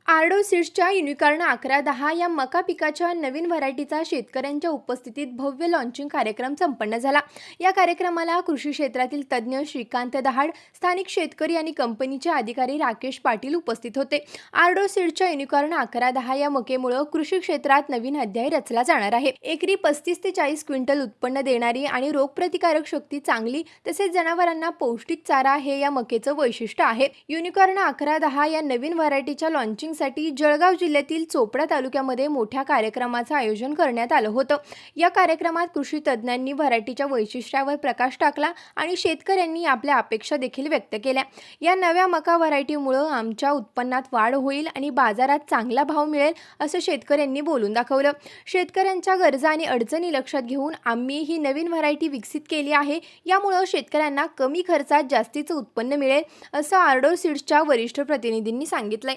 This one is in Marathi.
आर्डो सीड्सच्या युनिकॉर्न 1110 या मका पिकाच्या नवीन व्हरायटीचा शेतकऱ्यांच्या उपस्थितीत भव्य लॉन्चिंग कार्यक्रम संपन्न झाला। या कार्यक्रमाला कृषी क्षेत्रातील तज्ज्ञ श्रीकांत दहाड, स्थानिक शेतकरी आणि कंपनीचे अधिकारी राकेश पाटील उपस्थित होते। आर्डो सीड्सच्या युनिकॉर्न 1110 या मकेमुळे कृषी क्षेत्रात नवीन अध्याय रचला जाणार आहे। एकरी 35 ते 40 क्विंटल उत्पन्न देणारी आणि रोगप्रतिकारक शक्ती चांगली तसेच जनावरांना पौष्टिक चारा हे या मकेचं वैशिष्ट्य आहे। युनिकॉर्न 1110 या नवीन व्हरायटीच्या लॉन्चिंग साठी जळगाव जिल्ह्यातील चोपडा तालुक्यामध्ये मोठ्या कार्यक्रमाचं आयोजन करण्यात आलं होतं। या कार्यक्रमात कृषी तज्ज्ञांनी व्हरायटीच्या वैशिष्ट्यावर प्रकाश टाकला आणि शेतकऱ्यांनी आपल्या अपेक्षा देखील व्यक्त केल्या। या नव्या मका व्हरायटीमुळे आमच्या उत्पन्नात वाढ होईल आणि बाजारात चांगला भाव मिळेल असं शेतकऱ्यांनी बोलून दाखवलं। शेतकऱ्यांच्या गरजा आणि अडचणी लक्षात घेऊन आम्ही ही नवीन व्हरायटी विकसित केली आहे। यामुळे शेतकऱ्यांना कमी खर्चात जास्तीचं उत्पन्न मिळेल असं आर्डो सीड्सच्या वरिष्ठ प्रतिनिधींनी सांगितलंय।